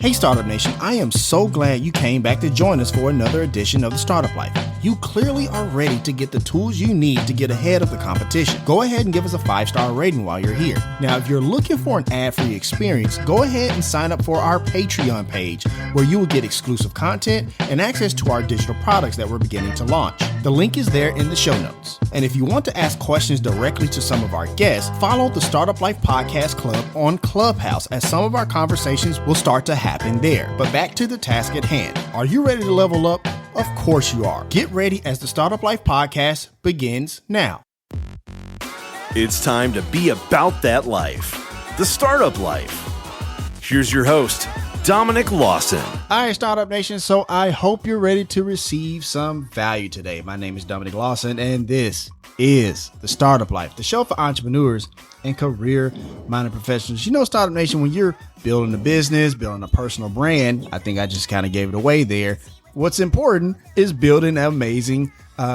Hey Startup Nation, I am so glad you came back to join us for another edition of the Startup Life. You clearly are ready to get the tools you need to get ahead of the competition. Go ahead and give us a 5-star rating while you're here. Now, if you're looking for an ad-free experience, go ahead and sign up for our Patreon page, where you will get exclusive content and access to our digital products that we're beginning to launch. The link is there in the show notes. And if you want to ask questions directly to some of our guests, follow the Startup Life Podcast Club on Clubhouse, as some of our conversations will start to happen there. But back to the task at hand. Are you ready to level up? Of course you are. Get ready as the Startup Life Podcast begins now. It's time to be about that life, the startup life. Here's your host, Dominic Lawson. All right, Startup Nation. So I hope you're ready to receive some value today. My name is Dominic Lawson, and this is the Startup Life, the show for entrepreneurs and career-minded professionals. You know, Startup Nation, when you're building a business, building a personal brand, I think I just kind of gave it away there. What's important is building an amazing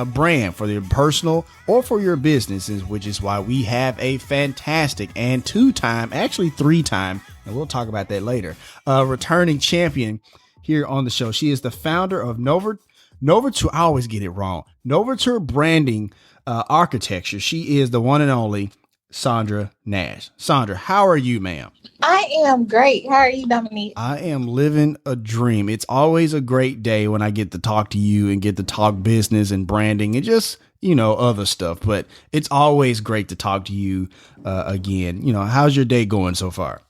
brand for your personal or for your businesses, which is why we have a fantastic and 2-time, actually 3-time, and we'll talk about that later, returning champion here on the show. She is the founder of Novateur. I always get it wrong. Novateur branding architecture. She is the one and only Saundra Nash. Saundra, how are you, ma'am? I am great. How are you, Dominique? I am living a dream. It's always a great day when I get to talk to you and get to talk business and branding and just, you know, other stuff. But it's always great to talk to you again. You know, how's your day going so far?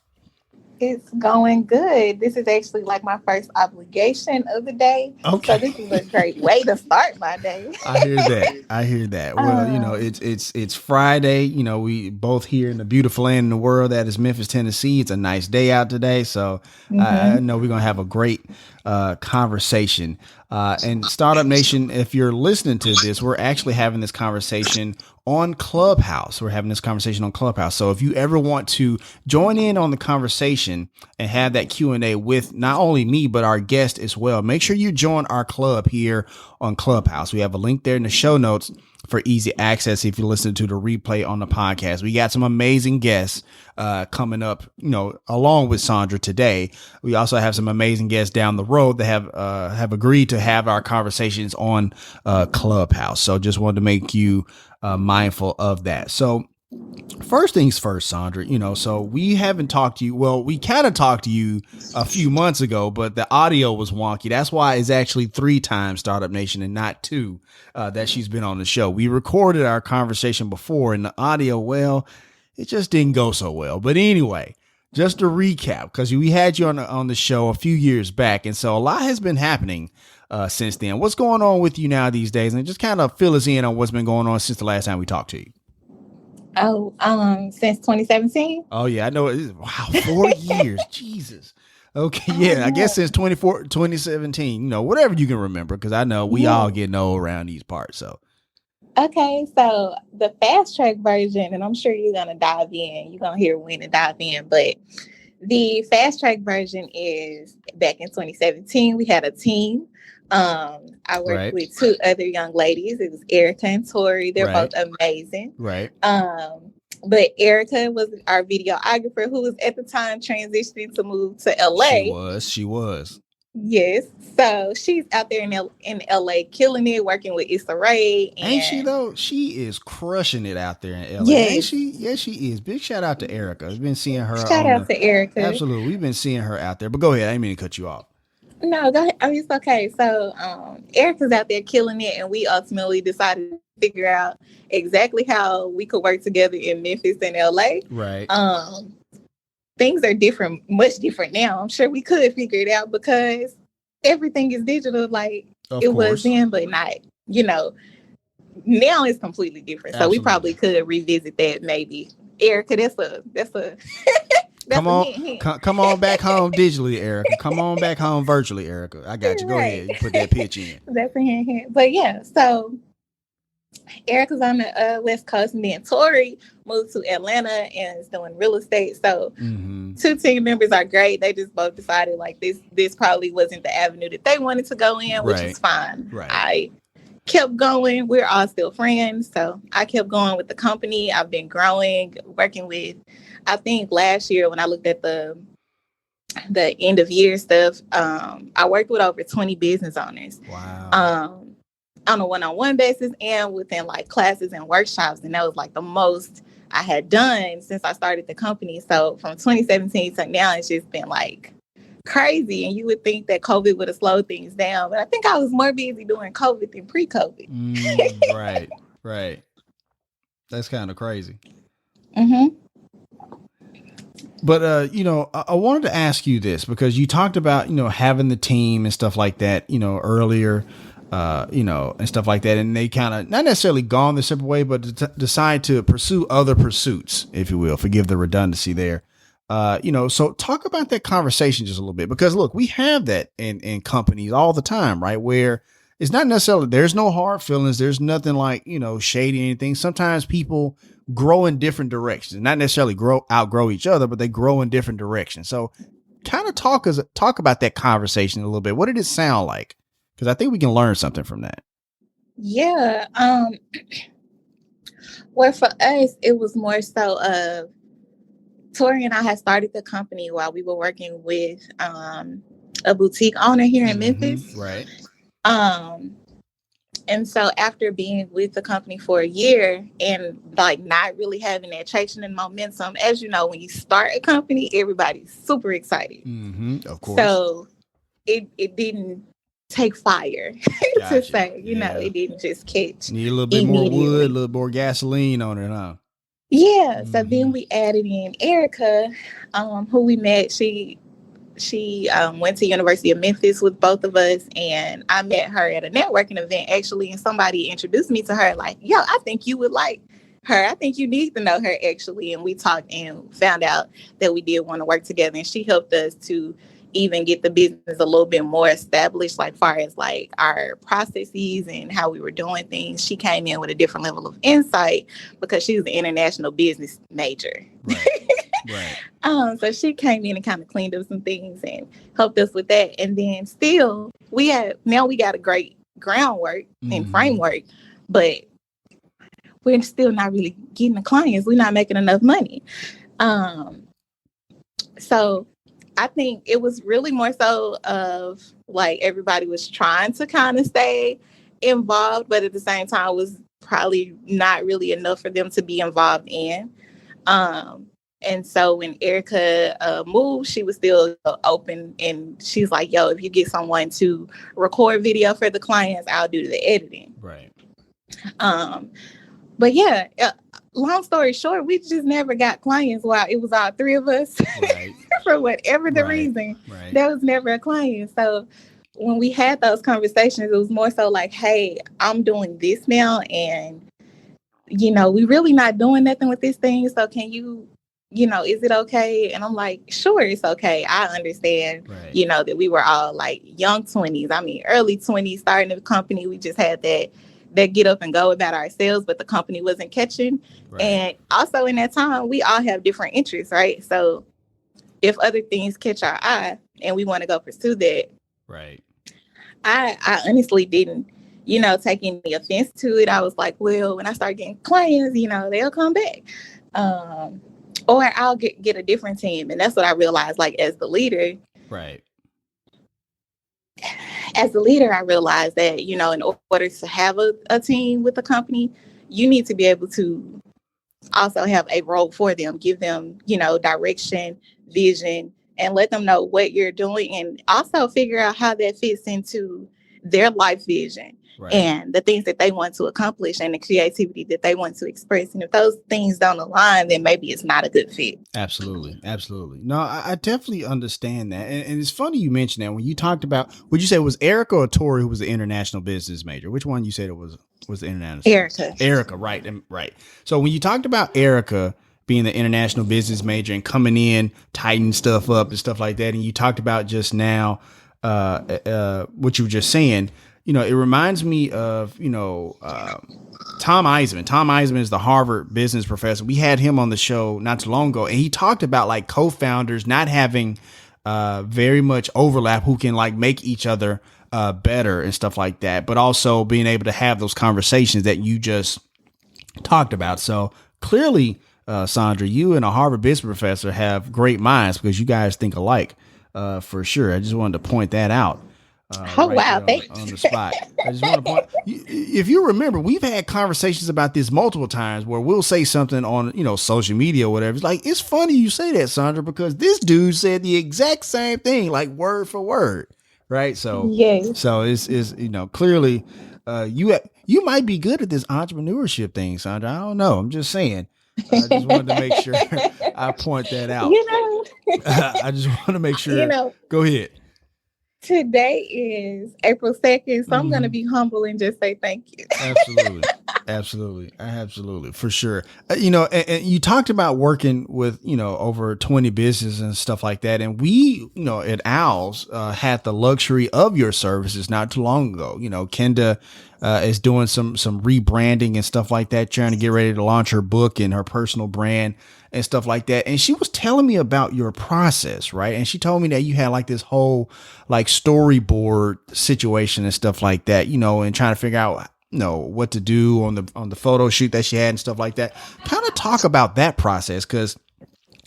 It's going good. This is actually like my first obligation of the day. Okay. So this is a great way to start my day. I hear that. Well, you know, it's Friday. You know, we both here in the beautiful land in the world that is Memphis, Tennessee. It's a nice day out today. So I know we're going to have a great conversation. And Startup Nation, if you're listening to this, we're actually having this conversation on Clubhouse. We're having this conversation on Clubhouse. So if you ever want to join in on the conversation and have that Q&A with not only me, but our guest as well, make sure you join our club here on Clubhouse. We have a link there in the show notes for easy access if you listen to the replay on the podcast. We got some amazing guests coming up, you know, along with Saundra today. We also have some amazing guests down the road that have agreed to have our conversations on Clubhouse. So just wanted to make you mindful of that. So first things first, Saundra, you know, so we haven't talked to you. Well, we kind of talked to you a few months ago, but the audio was wonky. That's why it's actually 3 times Startup Nation and not 2 that she's been on the show. We recorded our conversation before and the audio, well, it just didn't go so well. But anyway, just to recap, because we had you on the show a few years back. And so a lot has been happening since then. What's going on with you now these days? And just kind of fill us in on what's been going on since the last time we talked to you. Oh, since 2017? Oh, yeah, I know. Wow, 4 years. Jesus. Okay, yeah, I guess since 2017, you know, whatever you can remember, because I know we all getting old around these parts. So, Okay, so the fast track version, and I'm sure you're going to dive in. You're going to hear when to dive in, but the fast track version is back in 2017. We had a team. I worked with 2 other young ladies. It was Erica and Tori. They're both amazing. Right. But Erica was our videographer who was at the time transitioning to move to LA. She was. Yes. So she's out there in LA killing it, working with Issa Rae. Ain't she though? She is crushing it out there in LA. Yes. Ain't she? Yes, she is. Big shout out to Erica. We've been seeing her. Shout out to Erica. Absolutely. We've been seeing her out there. But go ahead. I didn't mean to cut you off. No, go ahead. I mean, it's okay. So Erica's out there killing it, and we ultimately decided to figure out exactly how we could work together in Memphis and LA. Right. Things are different, much different now. I'm sure we could figure it out because everything is digital like it was then, but not, you know, now it's completely different. Absolutely. So we probably could revisit that maybe. Erica, that's a come on back home digitally, Erica. Come on back home virtually, Erica. I got you. Go ahead. You put that pitch in. That's a hint. But yeah, so Erica's on the West Coast, and then Tori moved to Atlanta and is doing real estate. So 2 team members are great. They just both decided like this probably wasn't the avenue that they wanted to go in, which is fine. Right. I kept going. We're all still friends. So I kept going with the company. I've been growing, working with, I think last year when I looked at the the end of year stuff, I worked with over 20 business owners. Wow. On a one-on-one basis and within like classes and workshops. And that was like the most I had done since I started the company. So from 2017 to now, it's just been like crazy. And you would think that COVID would have slowed things down, but I think I was more busy doing COVID than pre-COVID. Right. That's kind of crazy. Mm-hmm. But, I wanted to ask you this because you talked about, having the team and stuff like that, earlier, and stuff like that. And they kind of not necessarily gone the separate way, but decide to pursue other pursuits, if you will, forgive the redundancy there. So talk about that conversation just a little bit, because look, we have that in companies all the time, right? Where it's not necessarily, there's no hard feelings. There's nothing like, shady or anything. Sometimes people grow in different directions, not necessarily outgrow each other, but they grow in different directions. So kind of talk about that conversation a little bit. What did it sound like? Because I think we can learn something from that. Yeah. Well, for us, it was more so of Tori and I had started the company while we were working with a boutique owner here in Memphis. Right. And so after being with the company for a year and like not really having that traction and momentum, as you know, when you start a company, everybody's super excited. Of course. So it didn't take fire to say, it didn't just catch. Need a little bit more wood, a little more gasoline on it, huh? Yeah. So then we added in Erica, who we met. She went to University of Memphis with both of us, and I met her at a networking event actually, and somebody introduced me to her like, yo, I think you would like her. I think you need to know her actually. And we talked and found out that we did want to work together, and she helped us to even get the business a little bit more established, like far as like our processes and how we were doing things. She came in with a different level of insight because she was an international business major. Right. So she came in and kind of cleaned up some things and helped us with that. And then still we got a great groundwork and framework, but we're still not really getting the clients. We're not making enough money. So I think it was really more so of like everybody was trying to kind of stay involved, but at the same time was probably not really enough for them to be involved in. And so when Erica moved, she was still open, and she's like, yo, if you get someone to record video for the clients, I'll do the editing. Right. But yeah, long story short, we just never got clients while it was all three of us. Right. For whatever the reason. Right. There was never a client. So when we had those conversations, it was more so like, hey, I'm doing this now, and we really not doing nothing with this thing. So can you, is it okay? And I'm like, sure, it's okay. I understand, that we were all like young 20s. I mean, early 20s, starting a company. We just had that get up and go about ourselves, but the company wasn't catching. Right. And also in that time, we all have different interests, right? So if other things catch our eye and we want to go pursue that, right. I honestly didn't, take any offense to it. I was like, well, when I start getting clients, they'll come back. Or I'll get a different team. And that's what I realized, like, as the leader. Right. As the leader, I realized that, in order to have a team with a company, you need to be able to also have a role for them, give them, direction, vision, and let them know what you're doing, and also figure out how that fits into their life vision. Right. And the things that they want to accomplish and the creativity that they want to express. And if those things don't align, then maybe it's not a good fit. Absolutely. Absolutely. No, I definitely understand that. And it's funny you mentioned that when you talked about, would you say it was Erica or Tori who was the international business major? Which one you said it was the international? Erica. Right. Right. So when you talked about Erica being the international business major and coming in, tightening stuff up and stuff like that, and you talked about just now what you were just saying, it reminds me of, Tom Eisman. Tom Eisman is the Harvard business professor. We had him on the show not too long ago, and he talked about like co-founders not having very much overlap, who can like make each other better and stuff like that, but also being able to have those conversations that you just talked about. So clearly, Saundra, you and a Harvard business professor have great minds because you guys think alike. for sure. I just wanted to point that out. Oh, Right wow. there Thanks. on the spot. I just want to point. If you remember, we've had conversations about this multiple times where we'll say something on, social media or whatever. It's like, it's funny you say that, Saundra, because this dude said the exact same thing, like word for word. Right. So, Yes. so it's clearly, you might be good at this entrepreneurship thing, Saundra. I don't know. I'm just saying. I just wanted to make sure I point that out. I just want to make sure. Go ahead. Today is April 2nd, so I'm going to be humble and just say thank you. Absolutely. For sure. And you talked about working with, over 20 businesses and stuff like that. And we, at Owls, had the luxury of your services not too long ago. Kenda is doing some rebranding and stuff like that, trying to get ready to launch her book and her personal brand and stuff like that. And she was telling me about your process, right? And she told me that you had like this whole like storyboard situation and stuff like that, and trying to figure out, what to do on the photo shoot that she had and stuff like that. Kind of talk about that process. Cause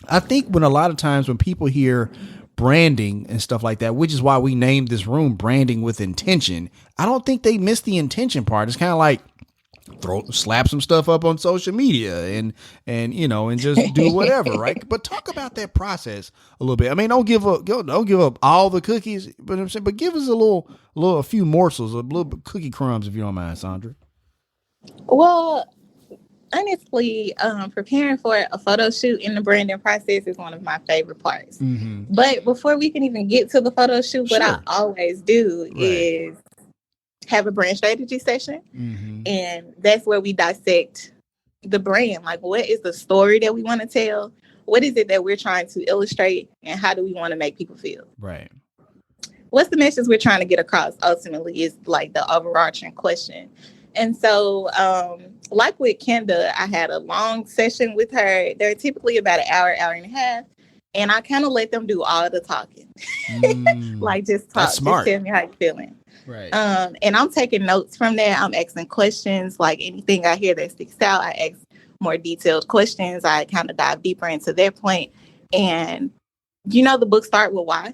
I think when a lot of times when people hear branding and stuff like that, which is why we named this room Branding with Intention, I don't think they miss the intention part. It's kind of like slap some stuff up on social media and just do whatever. Right. But talk about that process a little bit. I mean, don't give up all the cookies, but give us a few morsels, a little bit cookie crumbs, if you don't mind, Saundra. Well, honestly, preparing for a photo shoot in the branding process is one of my favorite parts. Mm-hmm. But before we can even get to the photo shoot, what I always do is have a brand strategy session. Mm-hmm. And that's where we dissect the brand. Like, what is the story that we want to tell? What is it that we're trying to illustrate? And how do we want to make people feel? Right. What's the message we're trying to get across ultimately is like the overarching question. And so, like with Kenda, I had a long session with her. They're typically about an hour and a half. And I kind of let them do all the talking. Like, just talk. Just tell me how you're feeling. Right. And I'm taking notes from that. I'm asking questions, like anything I hear that sticks out. I ask more detailed questions. I kind of dive deeper into their point. And, the book start with why.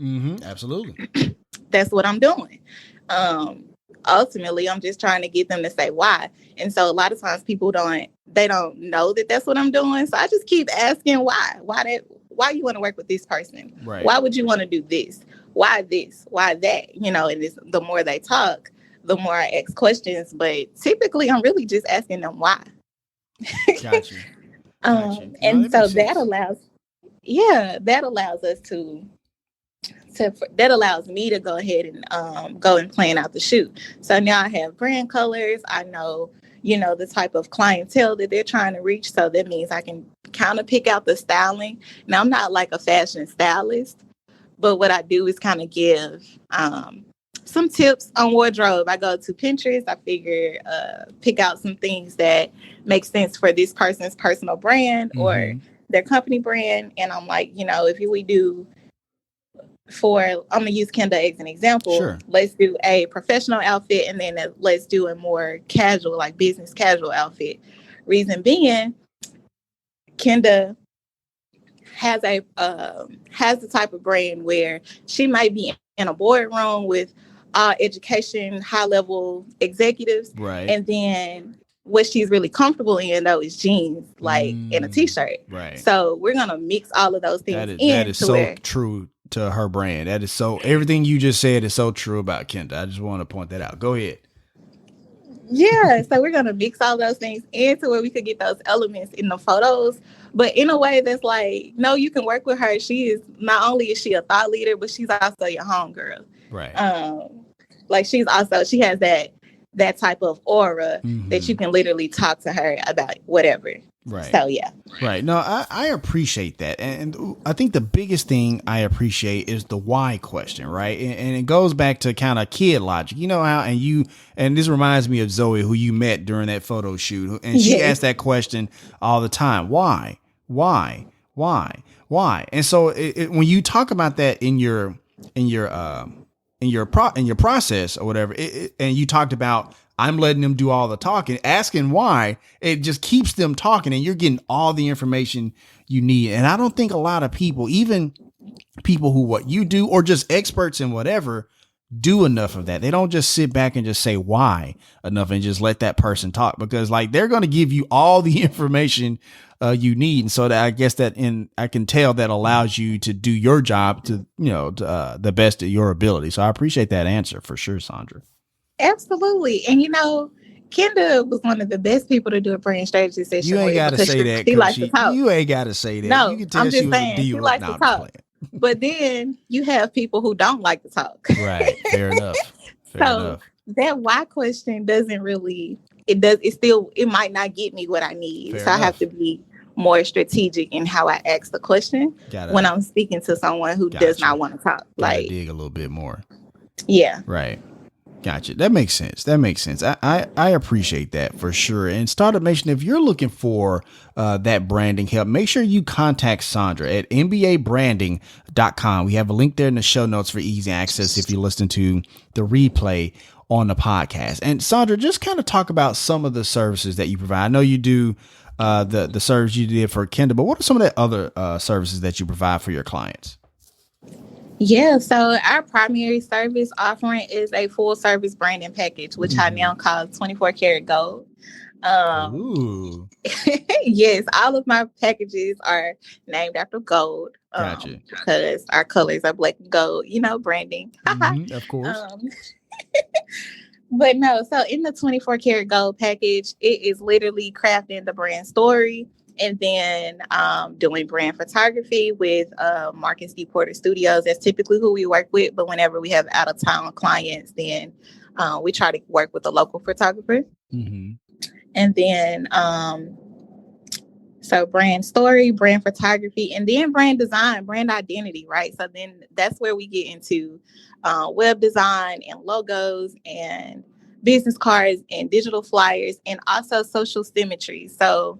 Mm-hmm. Absolutely. That's what I'm doing. Ultimately, I'm just trying to get them to say why. And so a lot of times people don't know that that's what I'm doing. So I just keep asking why you want to work with this person? Right. Why would you want to do this? Why this? Why that? And the more they talk, the more I ask questions. But typically, I'm really just asking them why. Gotcha. And so that allows us that allows me to go ahead and go and plan out the shoot. So now I have brand colors. I know, the type of clientele that they're trying to reach. So that means I can kind of pick out the styling. Now, I'm not like a fashion stylist, but what I do is kind of give some tips on wardrobe. I go to Pinterest. I figure, pick out some things that make sense for this person's personal brand or their company brand. And I'm like, if we do I'm going to use Kenda as an example. Sure. Let's do a professional outfit and then let's do a more casual, like business casual outfit. Reason being, Kenda has the type of brand where she might be in a boardroom with education, high level executives. Right. And then what she's really comfortable in though is jeans, like in a t-shirt. Right. So we're going to mix all of those things that is so true to her brand. That is so, everything you just said is so true about Kenda. I just want to point that out. Go ahead. Yeah, so we're going to mix all those things into where we could get those elements in the photos, but in a way that's like, no, you can work with her. She is, not only is she a thought leader, but she's also your homegirl. Right. Like she has that type of aura that you can literally talk to her about whatever. Right. So, yeah. Right. No, I appreciate that. And I think the biggest thing I appreciate is the why question, right? And it goes back to kind of kid logic. You know how, and this reminds me of Zoe, who you met during that photo shoot. And she asked that question all the time. Why? And so when you talk about that in your process or whatever, and you talked about, I'm letting them do all the talking, asking why, it just keeps them talking and you're getting all the information you need. And I don't think a lot of people, even people who what you do or just experts in whatever do enough of that. They don't just sit back and just say why enough and just let that person talk, because like they're going to give you all the information you need. And so that I guess that I can tell that allows you to do your job to, the best of your ability. So I appreciate that answer for sure, Saundra. Absolutely. And Kenda was one of the best people to do a brand strategy session. You ain't got to say that. She likes to talk. You ain't got to say that. No, you can tell I'm she just was saying, a diva. she likes to talk. But then you have people who don't like to talk. Right. Fair enough. So that why question doesn't really, it might not get me what I need. I have to be more strategic in how I ask the question when I'm speaking to someone who does not want to talk. Like dig a little bit more. Yeah. Right. Gotcha. That makes sense. I appreciate that for sure. And Startup Nation, if you're looking for that branding help, make sure you contact Saundra at mbabranding.com. We have a link there in the show notes for easy access if you listen to the replay on the podcast. And Saundra, just kind of talk about some of the services that you provide. I know you do the service you did for Kenda, but what are some of the other services that you provide for your clients? Yeah, so our primary service offering is a full service branding package, which I now call 24 karat gold. Yes, all of my packages are named after gold. Gotcha. Because our colors are black and gold, branding. Of course. But no, so in the 24 karat gold package, it is literally crafting the brand story and then doing brand photography with Marcus D. Porter Studios. That's typically who we work with. But whenever we have out of town clients, then we try to work with a local photographer. And then so brand story, brand photography, and then brand design, brand identity, right? So then that's where we get into web design and logos and business cards and digital flyers and also social symmetry. So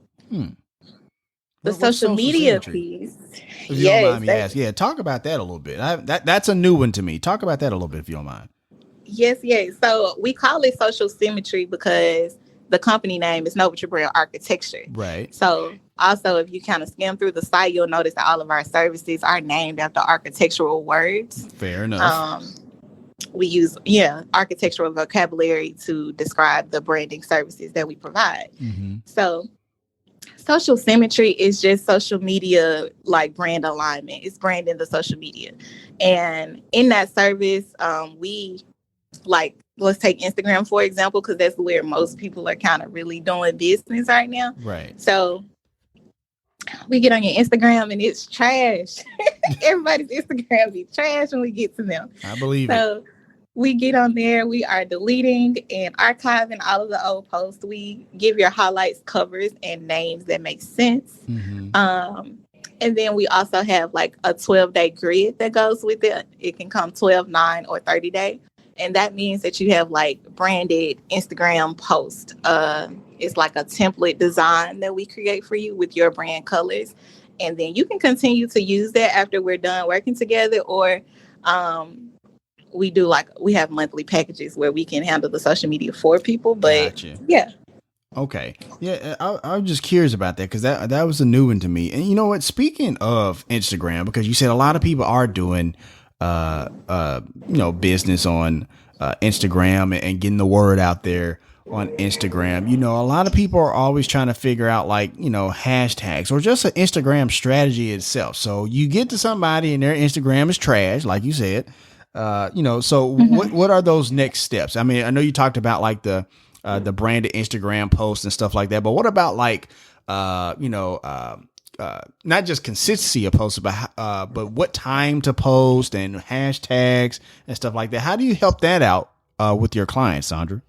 the social media piece. If you don't mind me asking. Yeah, talk about that a little bit. That's a new one to me. Talk about that a little bit if you don't mind. Yes. So we call it social symmetry because the company name is Novateur Brand Architecture. Right. So also, if you kind of skim through the site, you'll notice that all of our services are named after architectural words. Fair enough. We use, architectural vocabulary to describe the branding services that we provide. So social symmetry is just social media, like brand alignment. It's branding the social media. And in that service, let's take Instagram, for example, because that's where most people are kind of really doing business right now. Right. So we get on your Instagram and it's trash. Everybody's Instagram be trash when we get to them. I believe it. So we get on there. We are deleting and archiving all of the old posts. We give your highlights, covers, and names that make sense. And then we also have like a 12-day grid that goes with it. It can come 12, 9, or 30-day. And that means that you have like branded Instagram post. It's like a template design that we create for you with your brand colors. And then you can continue to use that after we're done working together. Or we have monthly packages where we can handle the social media for people. But gotcha. Yeah. Okay. Yeah, I was just curious about that because that was a new one to me. And you know what? Speaking of Instagram, because you said a lot of people are doing business on Instagram and getting the word out there on Instagram. A lot of people are always trying to figure out hashtags or just an Instagram strategy itself. So you get to somebody and their Instagram is trash, like you said. So what are those next steps? I mean, I know you talked about like the branded Instagram posts and stuff like that, but what about not just consistency of posts, but what time to post and hashtags and stuff like that. How do you help that out with your clients, Saundra?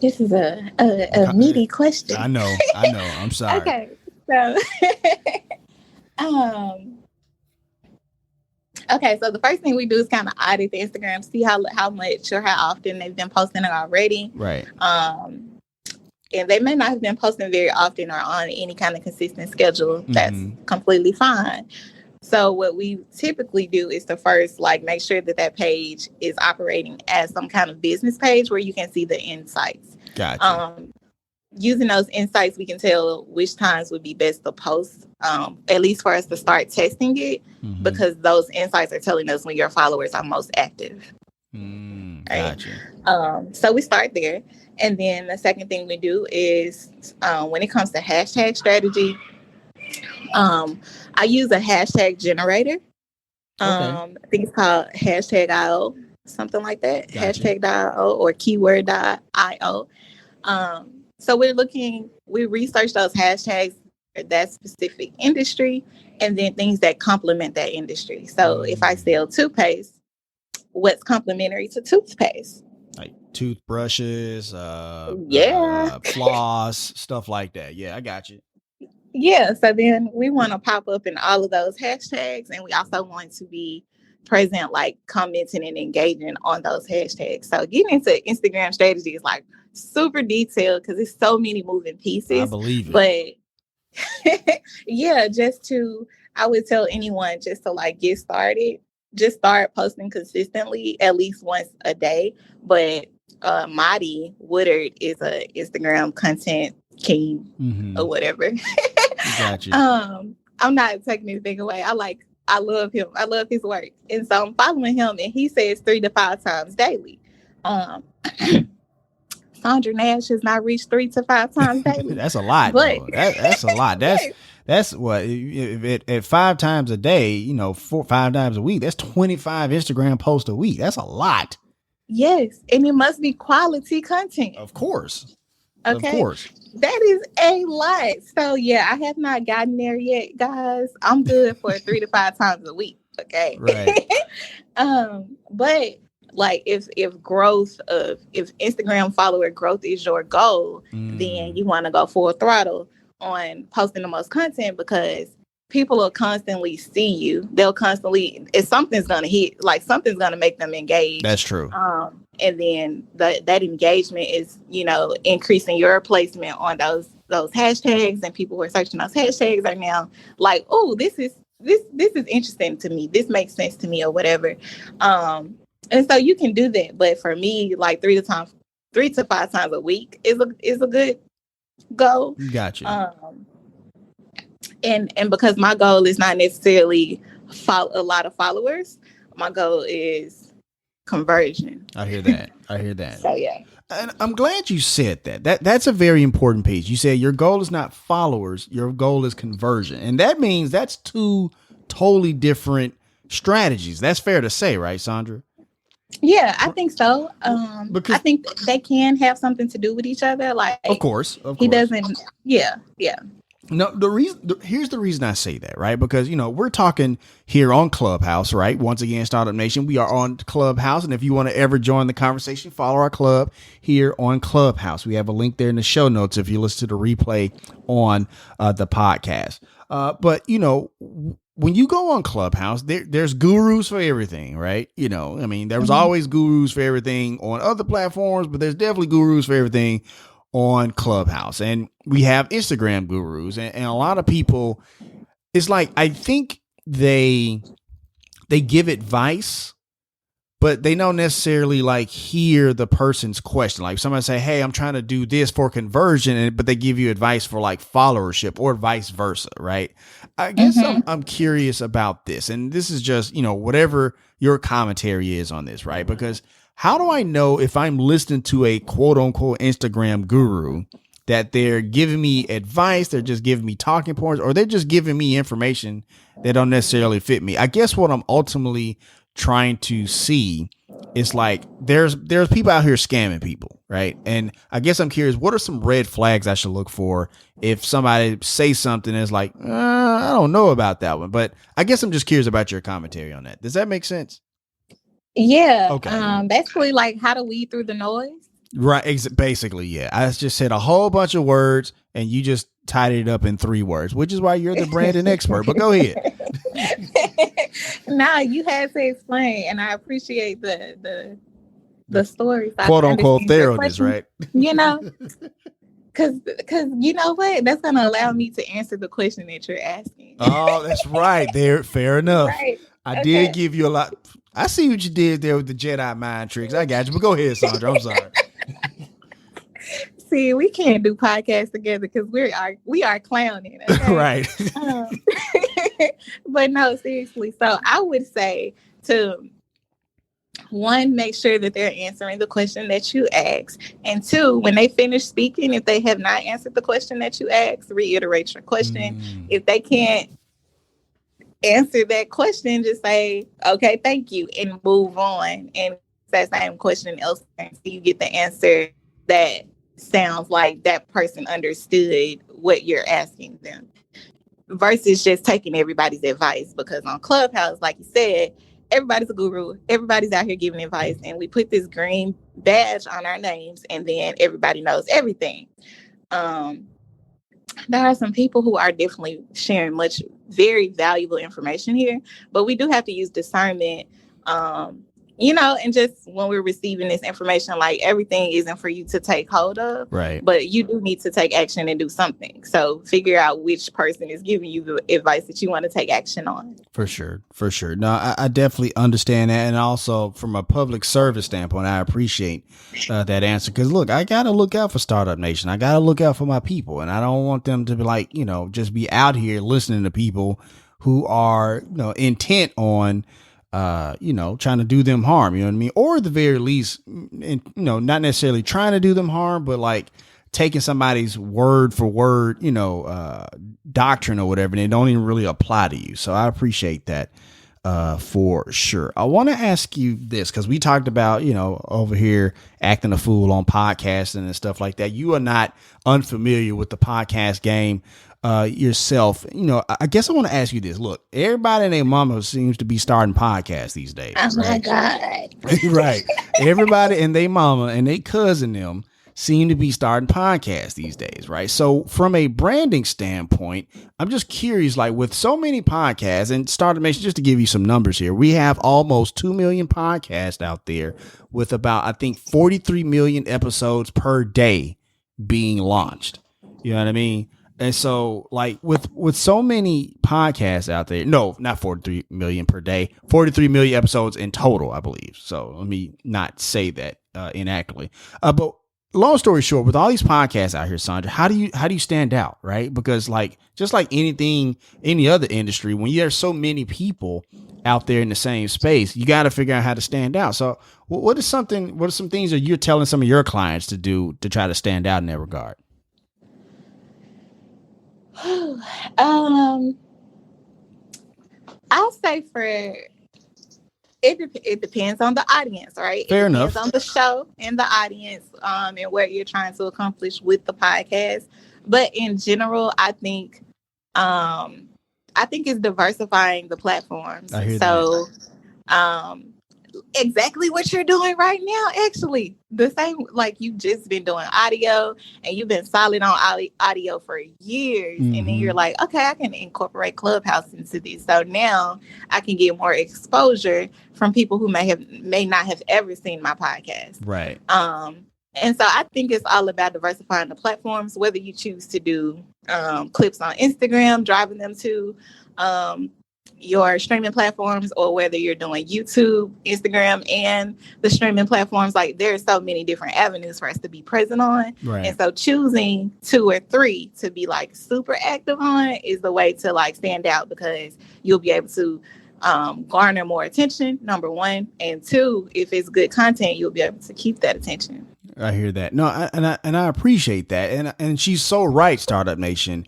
This is a meaty question. I know. I'm sorry. Okay, so so the first thing we do is kind of audit the Instagram, see how much or how often they've been posting it already. Right. And they may not have been posting very often or on any kind of consistent schedule. That's completely fine. So what we typically do is to first make sure that page is operating as some kind of business page where you can see the insights. Gotcha. using those insights, we can tell which times would be best to post, at least for us to start testing it, because those insights are telling us when your followers are most active. Right? Gotcha. So we start there. And then the second thing we do is when it comes to hashtag strategy, I use a hashtag generator. I think it's called hashtag.io, something like that. Gotcha. Hashtag.io or keyword.io. So we research those hashtags for that specific industry and then things that complement that industry. So if I sell toothpaste, what's complementary to toothpaste? Like toothbrushes, floss, stuff like that. Yeah, I got you. Yeah, so then we want to pop up in all of those hashtags, and we also want to be present, like commenting and engaging on those hashtags. So getting into Instagram strategy is like super detailed because there's so many moving pieces. I believe it. But yeah, I would tell anyone just to like get started, just start posting consistently at least once a day. But Marty Woodard is a Instagram content king or whatever. Gotcha. I'm not taking anything away. I love him. I love his work. And so I'm following him, and he says 3 to 5 times daily. Saundra Nash has not reached 3 to 5 times daily. That's a lot. But that's a lot. That's what, at 5 times a day, 5 times a week, that's 25 Instagram posts a week. That's a lot. Yes. And it must be quality content. Of course. Okay. Of course. That is a lot. So yeah, I have not gotten there yet, guys. I'm good for 3 to 5 times a week. Okay. Right. But like if Instagram follower growth is your goal, then you want to go full throttle on posting the most content, because people will constantly see you. They'll constantly, if something's gonna hit, like something's gonna make them engage. That's true. And then that engagement is, increasing your placement on those hashtags, and people who are searching those hashtags are now like, oh, this is interesting to me. This makes sense to me, or whatever. And so you can do that. But for me, like 3 to 5 times a week is a good goal. Gotcha. And because my goal is not necessarily a lot of followers, my goal is conversion. I hear that. So yeah. And I'm glad you said that. That's a very important piece. You said your goal is not followers, your goal is conversion. And that means that's 2 totally different strategies. That's fair to say, right, Saundra? Yeah, I think so. Because I think they can have something to do with each other. Like, of course. He doesn't. Yeah. No, here's the reason I say that, right? Because, we're talking here on Clubhouse, right? Once again, Startup Nation, we are on Clubhouse. And if you want to ever join the conversation, follow our club here on Clubhouse. We have a link there in the show notes if you listen to the replay on the podcast. But, when you go on Clubhouse, there's gurus for everything, right? There was always gurus for everything on other platforms, but there's definitely gurus for everything on Clubhouse. And we have Instagram gurus, and a lot of people, it's like, I think they give advice, but they don't necessarily like hear the person's question. Like somebody say, hey, I'm trying to do this for conversion, but they give you advice for like followership or vice versa. Right. I guess I'm curious about this, and this is just, whatever your commentary is on this, right? Because how do I know if I'm listening to a quote unquote Instagram guru that they're giving me advice, they're just giving me talking points, or they're just giving me information that don't necessarily fit me? I guess what I'm ultimately trying to see is like, there's people out here scamming people, right? And I guess I'm curious, what are some red flags I should look for if somebody says something that's like, I don't know about that one, but I guess I'm just curious about your commentary on that. Does that make sense? Yeah. Okay. Basically, like how to weed through the noise. Right. Basically, yeah. I just said a whole bunch of words and you just tied it up in 3 words, which is why you're the branding expert. But go ahead. Nah, you had to explain, and I appreciate the story. Quote unquote thoroughness, right? Because you know what? That's going to allow me to answer the question that you're asking. Oh, that's right. There, fair enough. Right. I did give you a lot. I see what you did there with the Jedi mind tricks. I got you. But go ahead, Saundra. I'm sorry. See, we can't do podcasts together because we are clowning. Okay? Right. Um, but no, seriously. So I would say to one, make sure that they're answering the question that you ask. And two, when they finish speaking, if they have not answered the question that you asked, reiterate your question. If they can't answer that question, just say, okay, thank you, and move on. And that same question else, so you get the answer that sounds like that person understood what you're asking them, versus just taking everybody's advice. Because on Clubhouse, like you said, everybody's a guru. Everybody's out here giving advice, and we put this green badge on our names, and then everybody knows everything. There are some people who are definitely sharing very valuable information here, but we do have to use discernment. And just when we're receiving this information, like, everything isn't for you to take hold of, Right. but you do need to take action and do something. So figure out which person is giving you the advice that you want to take action on. For sure. No, I definitely understand that. And also from a public service standpoint, I appreciate that answer. Because look, I got to look out for Startup Nation. I got to look out for my people. And I don't want them to be like, just be out here listening to people who are, intent on trying to do them harm, you know what I mean? Or at the very least, not necessarily trying to do them harm, but like taking somebody's word for word, doctrine or whatever, and they don't even really apply to you. So I appreciate that for sure. I want to ask you this, because we talked about, over here acting a fool on podcasting and stuff like that. You are not unfamiliar with the podcast game yourself. I guess I want to ask you this. Look, everybody and their mama seems to be starting podcasts these days. Oh my right? God. Right. Everybody and their mama and their cousin them seem to be starting podcasts these days, right? So from a branding standpoint, I'm just curious, like with so many podcasts and Startup Nation, just to give you some numbers here, we have almost 2 million podcasts out there with about, I think, 43 million episodes per day being launched. You know what I mean? And so like with so many podcasts out there, no, not 43 million per day, 43 million episodes in total, I believe. So let me not say that inaccurately. But long story short, with all these podcasts out here, Saundra, how do you stand out, right? Because like, just like any other industry, when there's so many people out there in the same space, you got to figure out how to stand out. So what are some things that you're telling some of your clients to do to try to stand out in that regard? I'll say it depends on the audience, right? Fair it enough. Depends on the show and the audience, and what you're trying to accomplish with the podcast. But in general, I think it's diversifying the platforms. I hear so that. Exactly what you're doing right now, actually. The same, like, you've just been doing audio and you've been solid on audio for years. Mm-hmm. And then you're like, okay, I can incorporate Clubhouse into this. So now I can get more exposure from people who may not have ever seen my podcast. Right. And so I think it's all about diversifying the platforms, whether you choose to do clips on Instagram, driving them to your streaming platforms, or whether you're doing YouTube, Instagram, and the streaming platforms. Like, there are so many different avenues for us to be present on. Right. And so choosing 2 or 3 to be like super active on is the way to like stand out, because you'll be able to garner more attention, number 1, and 2, if it's good content, you'll be able to keep that attention. I hear that. No, I appreciate that. And she's so right, Startup Nation.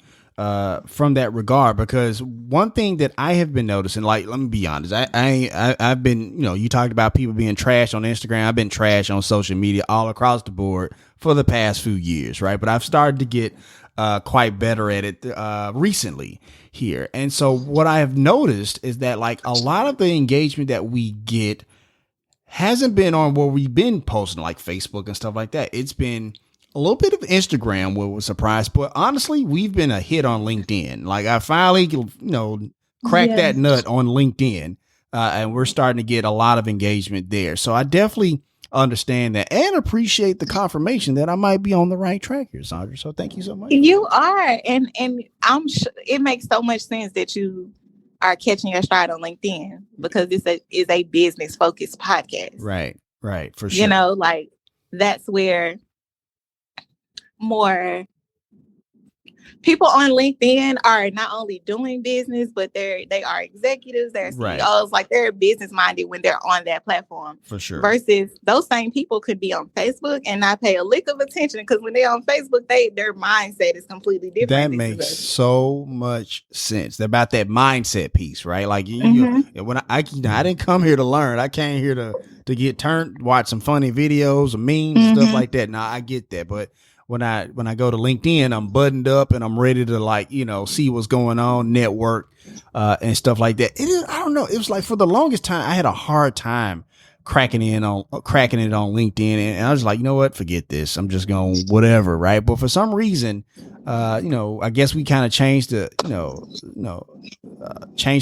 From that regard, because one thing that I have been noticing, like, let me be honest, I've been, you talked about people being trash on Instagram. I've been trash on social media all across the board for the past few years, right? But I've started to get quite better at it recently here. And so what I have noticed is that, like, a lot of the engagement that we get hasn't been on where we've been posting, like Facebook and stuff like that. It's been a little bit of Instagram, what was surprised, but honestly, we've been a hit on LinkedIn. Like, I finally, cracked that nut on LinkedIn, and we're starting to get a lot of engagement there. So I definitely understand that and appreciate the confirmation that I might be on the right track here, Saundra. So thank you so much. You are, and I'm sure it makes so much sense that you are catching your stride on LinkedIn, because this is a business focused podcast. Right, for sure. Like, that's where more people on LinkedIn are not only doing business, but they are executives, they're CEOs, like they're business minded when they're on that platform. For sure. Versus those same people could be on Facebook and not pay a lick of attention, because when they're on Facebook, their mindset is completely different. That makes so much sense. About that mindset piece, right? Like when I didn't come here to learn. I came here to get watch some funny videos or memes, stuff like that. Now I get that, but when I go to LinkedIn, I'm buttoned up and I'm ready to see what's going on, network, and stuff like that. I don't know. It was like for the longest time, I had a hard time cracking it on LinkedIn. And I was like, you know what? Forget this. I'm just going whatever. Right. But for some reason, I guess we kind of changed changed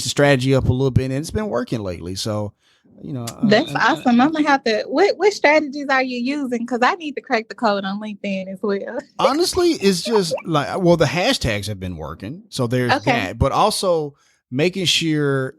the strategy up a little bit, and it's been working lately. So, that's awesome. I'm gonna have to. What strategies are you using? Because I need to crack the code on LinkedIn as well. Honestly, it's just like, the hashtags have been working, so there's that. But also making sure,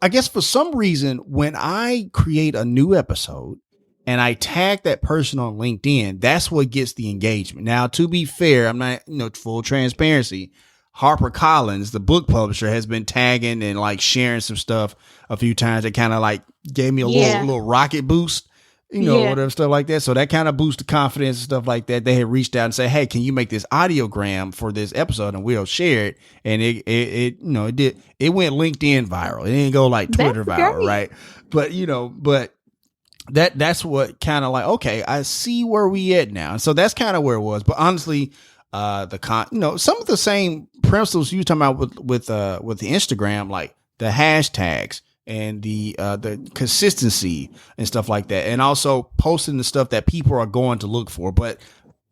I guess for some reason when I create a new episode and I tag that person on LinkedIn, that's what gets the engagement. Now, to be fair, I'm not, full transparency. HarperCollins, the book publisher, has been tagging and sharing some stuff a few times that kind of gave me a little rocket boost, whatever, stuff like that. So that kind of boosted confidence and stuff like that. They had reached out and said, hey, can you make this audiogram for this episode and we'll share it? And it went LinkedIn viral. It didn't go Twitter viral, right? But that's what kind of okay, I see where we at now. And so that's kind of where it was. But honestly, some of the same principles you were talking about with the Instagram, like the hashtags and the consistency and stuff like that, and also posting the stuff that people are going to look for. But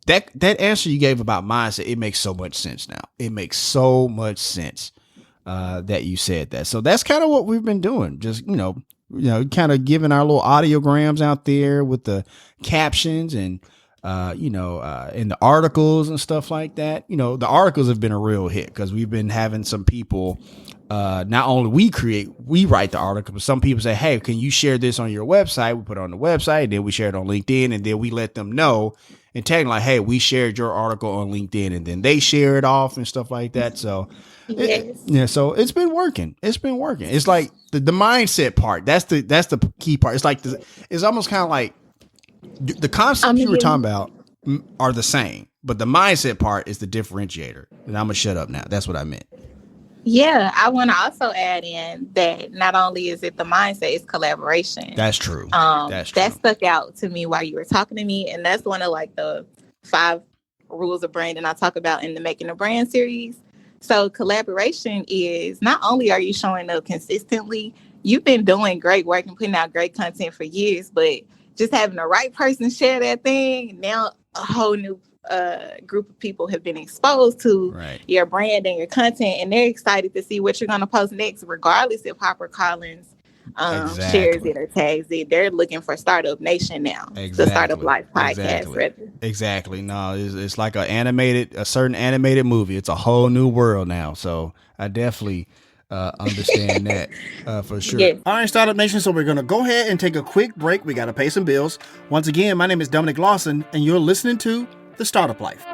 that answer you gave about mindset, it makes so much sense now. It makes so much sense that you said that. So that's kind of what we've been doing. Just kind of giving our little audiograms out there with the captions and. In the articles and stuff like that. The articles have been a real hit because we've been having some people, not only we write the article, but some people say, hey, can you share this on your website? We put it on the website, and then we share it on LinkedIn, and then we let them know and tag them hey, we shared your article on LinkedIn, and then they share it off and stuff like that. So so it's been working. It's been working. It's like the mindset part. That's the key part. It's it's almost kind of like, the concepts you were talking about are the same, but the mindset part is the differentiator. And I'm going to shut up now. That's what I meant. Yeah, I want to also add in that not only is it the mindset, it's collaboration. That's true. That stuck out to me while you were talking to me. And that's one of the 5 rules of branding I talk about in the Making a Brand series. So collaboration is not only are you showing up consistently, you've been doing great work and putting out great content for years, but just having the right person share that thing, now a whole new group of people have been exposed to your brand and your content, and they're excited to see what you're going to post next, regardless if HarperCollins shares it or tags it. They're looking for Startup Nation now, the Startup Life podcast. Exactly. No, it's like a certain animated movie. It's a whole new world now. So I definitely understand that for sure. Yes. All right, Startup Nation. So we're going to go ahead and take a quick break. We got to pay some bills. Once again, my name is Dominic Lawson, and you're listening to The Startup Life.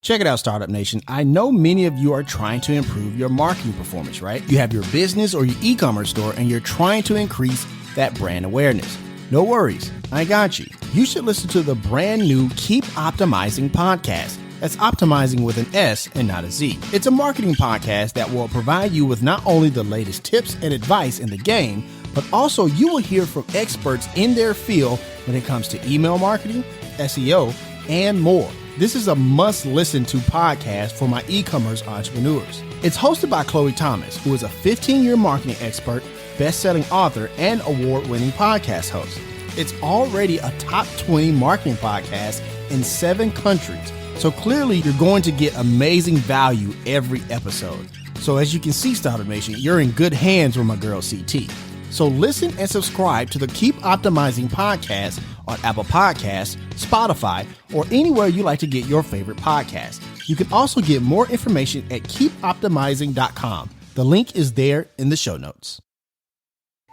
Check it out, Startup Nation. I know many of you are trying to improve your marketing performance, right? You have your business or your e-commerce store and you're trying to increase that brand awareness. No worries, I got you. You should listen to the brand new Keep Optimizing podcast. That's optimizing with an S and not a Z. It's a marketing podcast that will provide you with not only the latest tips and advice in the game, but also you will hear from experts in their field when it comes to email marketing, SEO, and more. This is a must-listen-to podcast for my e-commerce entrepreneurs. It's hosted by Chloe Thomas, who is a 15-year marketing expert, best-selling author, and award-winning podcast host. It's already a top 20 marketing podcast in 7 countries. So clearly, you're going to get amazing value every episode. So as you can see, Startup Nation, you're in good hands with my girl CT. So listen and subscribe to the Keep Optimizing podcast on Apple Podcasts, Spotify, or anywhere you like to get your favorite podcast. You can also get more information at keepoptimizing.com. The link is there in the show notes.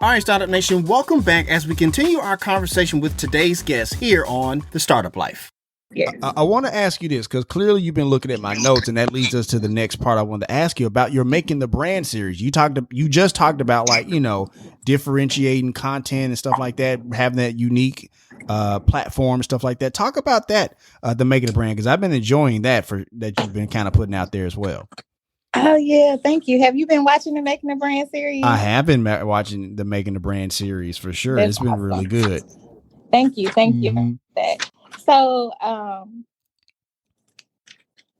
All right, Startup Nation, welcome back as we continue our conversation with today's guest here on The Startup Life. Yes. I want to ask you this because clearly you've been looking at my notes, and that leads us to the next part I wanted to ask you about your Making the Brand series. You just talked about, like, differentiating content and stuff like that, having that unique platform, stuff like that. Talk about that, the Making the Brand, because I've been enjoying that you've been kind of putting out there as well. Oh yeah, thank you. Have you been watching the Making the Brand series? I have been watching the Making the Brand series for sure. It's been awesome. Really good. Thank you for that. So,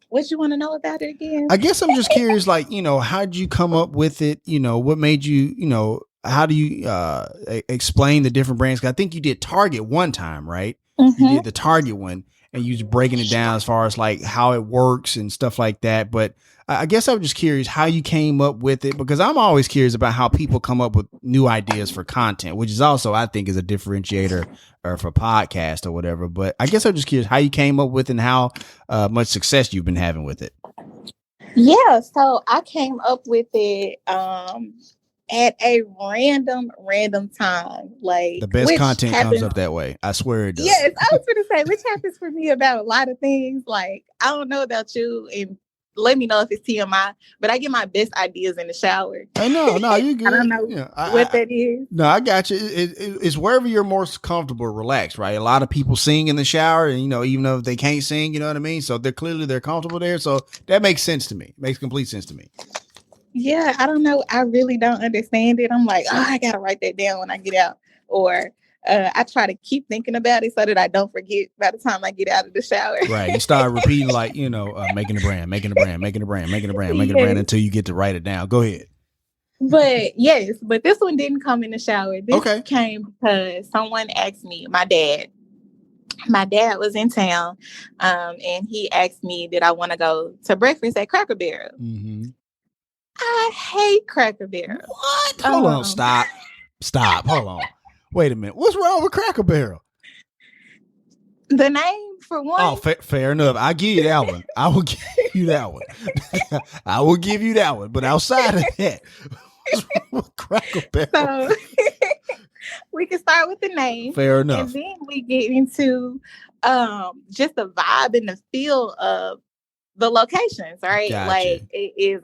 what you want to know about it again? I guess I'm just curious, like, how did you come up with it? What made you, how do you explain the different brands? 'Cause I think you did Target one time, right? Mm-hmm. You did the Target one, and you was breaking it down as far as like how it works and stuff like that. But I guess I'm just curious how you came up with it, because I'm always curious about how people come up with new ideas for content, which is also, I think, is a differentiator or for podcast or whatever. But I guess I'm just curious how you came up with and how much success you've been having with it. Yeah, so I came up with it at a random time. Like, the best content comes up that way. I swear it does. Yes, I was going to say, which happens for me about a lot of things. Like, I don't know about you, and let me know if it's TMI, but I get my best ideas in the shower. I know, no, you're good. I don't know what that is. No, I got you. It's wherever you're most comfortable, relaxed, right? A lot of people sing in the shower, and even though they can't sing, you know what I mean? So they're comfortable there. So that makes sense to me. It makes complete sense to me. Yeah, I don't know. I really don't understand it. I'm like, I got to write that down when I get out. Or I try to keep thinking about it so that I don't forget by the time I get out of the shower. Right. You start repeating, like, making the brand, making the brand, making the brand, making the brand, making the brand until you get to write it down. Go ahead. But this one didn't come in the shower. This came because someone asked me, my dad was in town, and he asked me, did I want to go to breakfast at Cracker Barrel? Mm-hmm. I hate Cracker Barrel. What? Hold on. Stop. Hold on. Wait a minute. What's wrong with Cracker Barrel? The name, for one. Oh, fair enough. I'll give you that one. I will give you that one. I will give you that one. But outside of that, what's wrong with Cracker Barrel? So we can start with the name. Fair enough. And then we get into just the vibe and the feel of the locations, right? Gotcha. Like, it is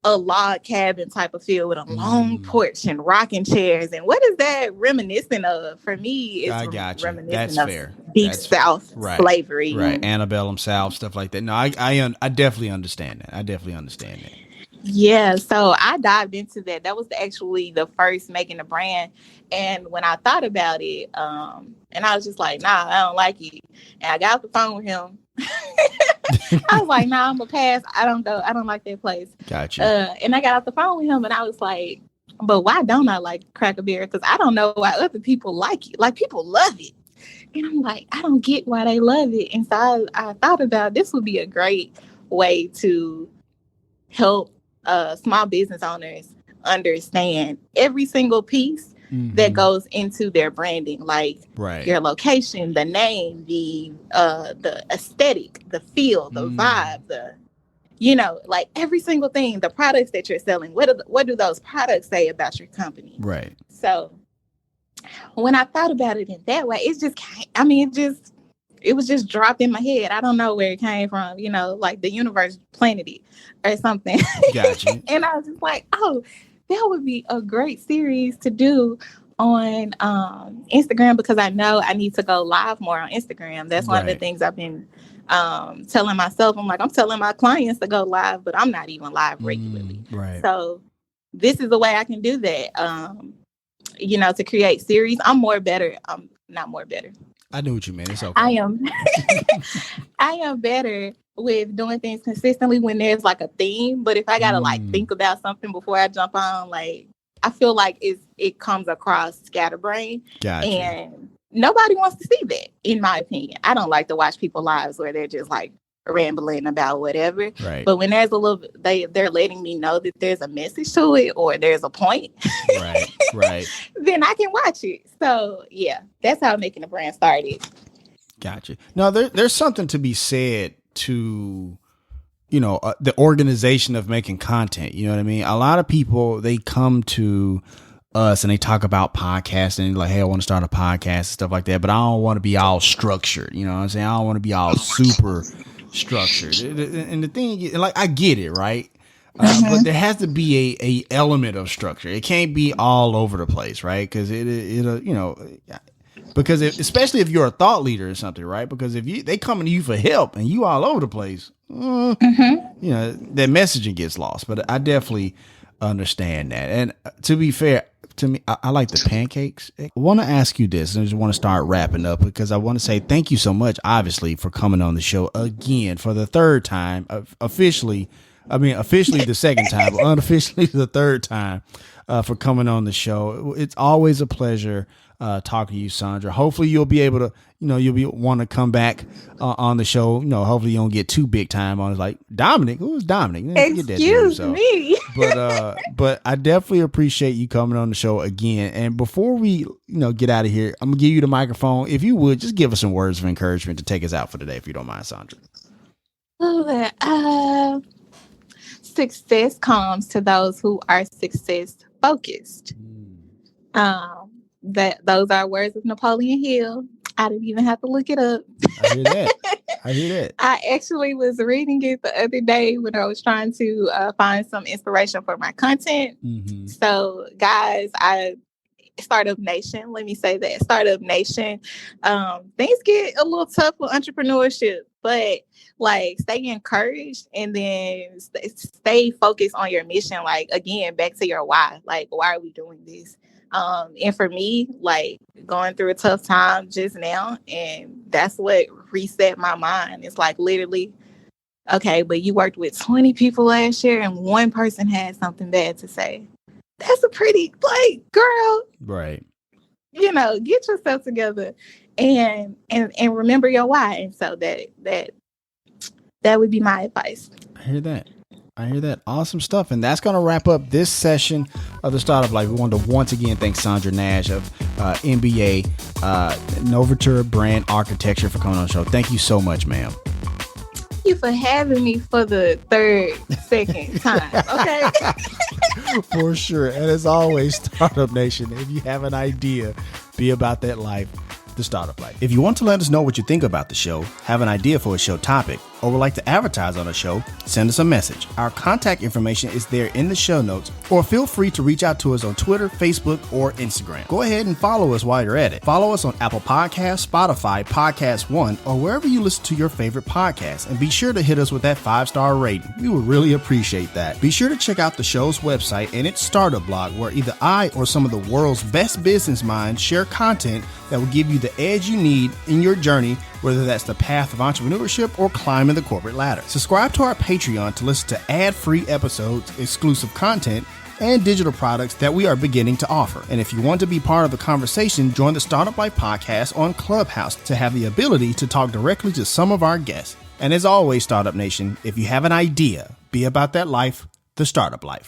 a log cabin type of feel with a long porch and rocking chairs. And what is that reminiscent of? For me, it's reminiscent of Deep South slavery. Right. Antebellum South, stuff like that. No, I definitely understand that. Yeah, so I dived into that. That was actually the first Making the Brand. And when I thought about it, and I was just like, nah, I don't like it. And I got off the phone with him. I was like, nah, I'm gonna pass. I don't like that place. Gotcha. And I got off the phone with him, and I was like, but why don't I like Cracker Barrel? Because I don't know why other people like it. Like, people love it. And I'm like, I don't get why they love it. And so I thought about this would be a great way to help small business owners understand every single piece that goes into their branding, like your location, the name, the aesthetic, the feel, the vibe, like every single thing, the products that you're selling. What do those products say about your company? Right. So when I thought about it in that way, it was just dropped in my head. I don't know where it came from, like the universe planted it or something. Gotcha. And I was just like, oh, that would be a great series to do on Instagram, because I know I need to go live more on Instagram. That's one of the things I've been telling myself. I'm telling my clients to go live, but I'm not even live regularly. Right. So this is the way I can do that. To create series. I'm not more better. I know what you mean. It's okay. I am better with doing things consistently when there's like a theme. But if I gotta think about something before I jump on, like, I feel like it comes across scatterbrain. Gotcha. And nobody wants to see that, in my opinion. I don't like to watch people lives where they're just like rambling about whatever. Right. But when there's a little, they're letting me know that there's a message to it or there's a point. Right. Then I can watch it. So yeah, that's how Making a Brand started. Gotcha. Now there's something to be said to, the organization of making content. You know what I mean? A lot of people, they come to us and they talk about podcasting, like, hey, I want to start a podcast and stuff like that, but I don't want to be all structured. You know what I'm saying? I don't want to be all super structured. And the thing, like, I get it, right? But there has to be a element of structure. It can't be all over the place, right? Because especially if you're a thought leader or something, right? Because if they coming to you for help and you all over the place, that messaging gets lost. But I definitely understand that. And to be fair to me, I like the pancakes. I want to ask you this, and I just want to start wrapping up because I want to say thank you so much, obviously, for coming on the show again for the third time. Officially the second time, but unofficially the third time for coming on the show. It's always a pleasure talking to you, Saundra. Hopefully you'll be able to, want to come back on the show. Hopefully you don't get too big time on it. Like, Dominic, who's Dominic? Excuse me. But I definitely appreciate you coming on the show again. And before we, get out of here, I'm gonna give you the microphone. If you would, just give us some words of encouragement to take us out for today, if you don't mind, Saundra. Success comes to those who are success focused. Those are words of Napoleon Hill. I didn't even have to look it up. I hear that. I actually was reading it the other day when I was trying to find some inspiration for my content. So, guys, Startup Nation, let me say that. Startup Nation, things get a little tough with entrepreneurship, but like, stay encouraged and then stay focused on your mission. Like, again, back to your why. Like, why are we doing this? And for me, like, going through a tough time just now, and that's what reset my mind. It's like, literally, okay, but you worked with 20 people last year and one person had something bad to say. That's a pretty, like, girl. Right. Get yourself together and remember your why. And so that would be my advice. I hear that. Awesome stuff. And that's going to wrap up this session of the Startup Life. We want to once again thank Saundra Nash of MBA, Novateur Brand Architecture, for coming on the show. Thank you so much, ma'am. Thank you for having me for the second time. Okay. For sure. And as always, Startup Nation, if you have an idea, be about that life. The Startup Life. If you want to let us know what you think about the show, have an idea for a show topic, or would like to advertise on a show, send us a message. Our contact information is there in the show notes, or feel free to reach out to us on Twitter, Facebook, or Instagram. Go ahead and follow us while you're at it. Follow us on Apple Podcasts, Spotify, Podcast One, or wherever you listen to your favorite podcasts, and be sure to hit us with that 5-star rating. We would really appreciate that. Be sure to check out the show's website and its startup blog, where either I or some of the world's best business minds share content that will give you the edge you need in your journey, whether that's the path of entrepreneurship or climbing the corporate ladder. Subscribe to our Patreon to listen to ad-free episodes, exclusive content, and digital products that we are beginning to offer. And if you want to be part of the conversation, join the Startup Life podcast on Clubhouse to have the ability to talk directly to some of our guests. And as always, Startup Nation, if you have an idea, be about that life, the Startup Life.